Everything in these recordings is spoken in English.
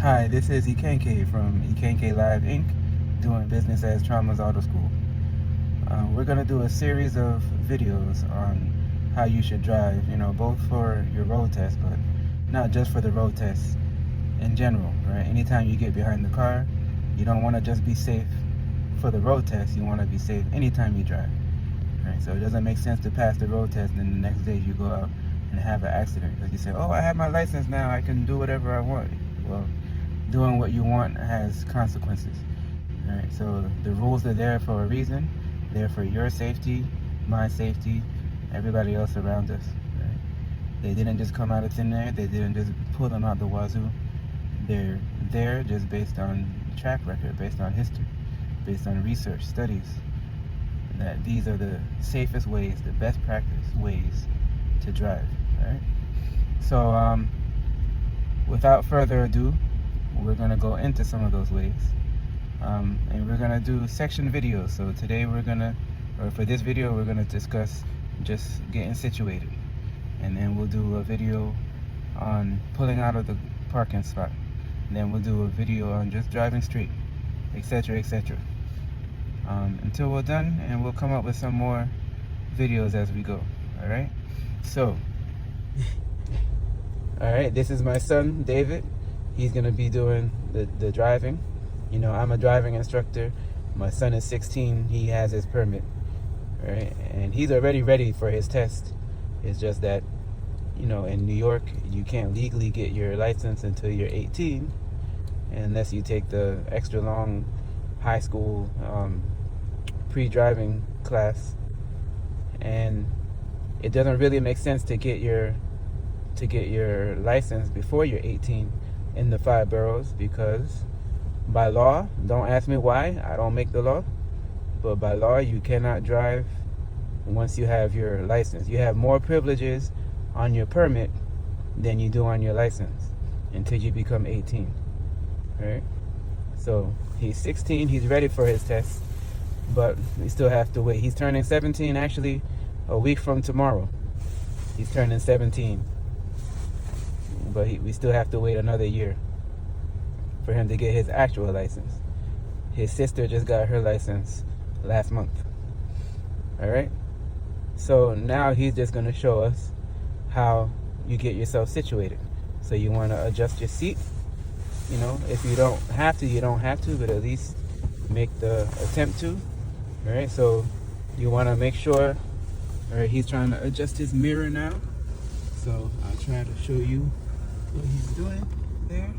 Hi, this is Ikanke from IkankeLive Inc., doing business as Tramas Auto School. We're going to do a series of videos on how you should drive, both for your road test, but not just for the road test in general, right? Anytime you get behind the car, you don't want to just be safe for the road test, you want to be safe anytime you drive, right? So it doesn't make sense to pass the road test and then the next day you go out and have an accident because you say, oh, I have my license now, I can do whatever I want. Well, doing what you want has consequences, right? So the rules are there for a reason. They're for your safety, my safety, everybody else around us, right? They didn't just come out of thin air. They didn't just pull them out the wazoo. They're there just based on track record, based on history, based on research, studies, that these are the safest ways, the best practice ways to drive, right? So without further ado, we're going to go into some of those ways, and we're going to do section videos. So today for this video, we're going to discuss just getting situated, and then we'll do a video on pulling out of the parking spot, and then we'll do a video on just driving straight, etc., etc., until we're done, and we'll come up with some more videos as we go. All right, so all right, this is my son David. He's gonna be doing the driving. I'm a driving instructor. My son is 16. He has his permit, right? And he's already ready for his test. It's just that, in New York, you can't legally get your license until you're 18, unless you take the extra long high school pre-driving class. And it doesn't really make sense to get your license before you're 18 in the 5 boroughs, because by law, don't ask me why, I don't make the law, but by law you cannot drive once you have your license. You have more privileges on your permit than you do on your license until you become 18, right? So he's 16, he's ready for his test, but we still have to wait. He's turning 17 actually a week from tomorrow. He's turning 17. But we still have to wait another year for him to get his actual license. His sister just got her license last month. All right? So now he's just going to show us how you get yourself situated. So you want to adjust your seat. If you don't have to, you don't have to, but at least make the attempt to. All right? So you want to make sure, all right, he's trying to adjust his mirror now. So I'll try to show you what he's doing there.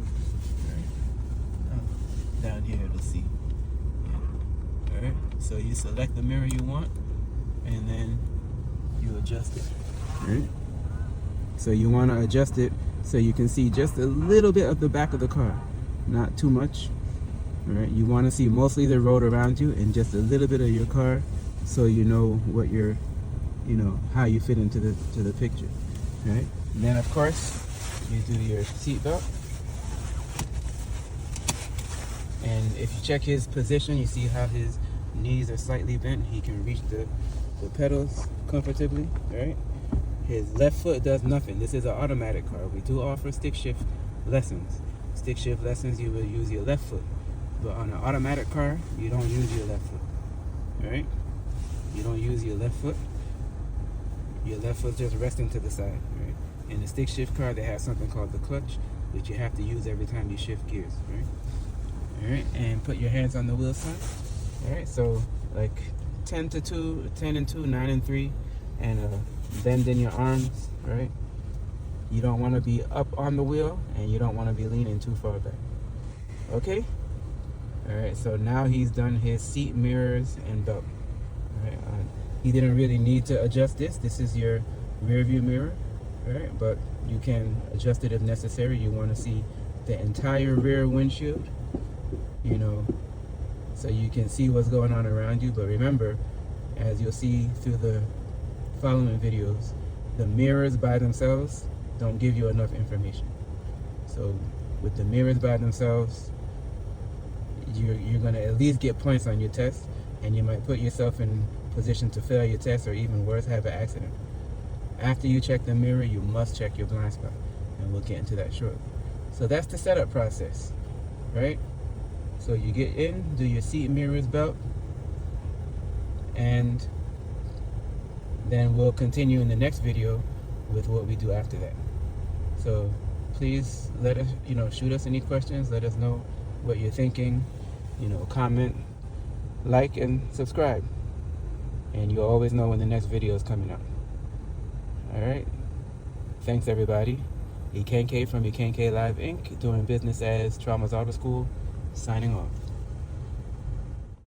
Right. Down here to see. Yeah. Alright, so you select the mirror you want, and then you adjust it. Right. So you want to adjust it so you can see just a little bit of the back of the car, not too much. Alright, you want to see mostly the road around you and just a little bit of your car, so you know what you're, how you fit into the picture. Right. And then of course you do your seatbelt, and if you check his position, you see how his knees are slightly bent. He can reach the pedals comfortably, right? His left foot does nothing. This is an automatic car. We do offer stick shift lessons. Stick shift lessons, you will use your left foot, but on an automatic car, you don't use your left foot. All right? You don't use your left foot. Your left foot just resting to the side, right? In the stick shift car, they have something called the clutch, which you have to use every time you shift gears, right? All right, and put your hands on the wheel side. All right, so like 10 and 2, 9 and 3, and bend in your arms, right? You don't want to be up on the wheel, and you don't want to be leaning too far back. Okay? All right, so now he's done his seat, mirrors, and belt. All right, he didn't really need to adjust this. This is your rear view mirror. Right, but you can adjust it if necessary. You want to see the entire rear windshield, so you can see what's going on around you. But remember, as you'll see through the following videos, the mirrors by themselves don't give you enough information. So with the mirrors by themselves, you're going to at least get points on your test, and you might put yourself in position to fail your test, or even worse, have an accident. After you check the mirror, you must check your blind spot, and we'll get into that shortly. So that's the setup process, right? So you get in, do your seat mirrors belt, and then we'll continue in the next video with what we do after that. So please let us, shoot us any questions, let us know what you're thinking, comment, like, and subscribe. And you'll always know when the next video is coming up. All right. Thanks, everybody. Ikanke from IkankeLive Inc., doing business as Tramas Auto School, signing off.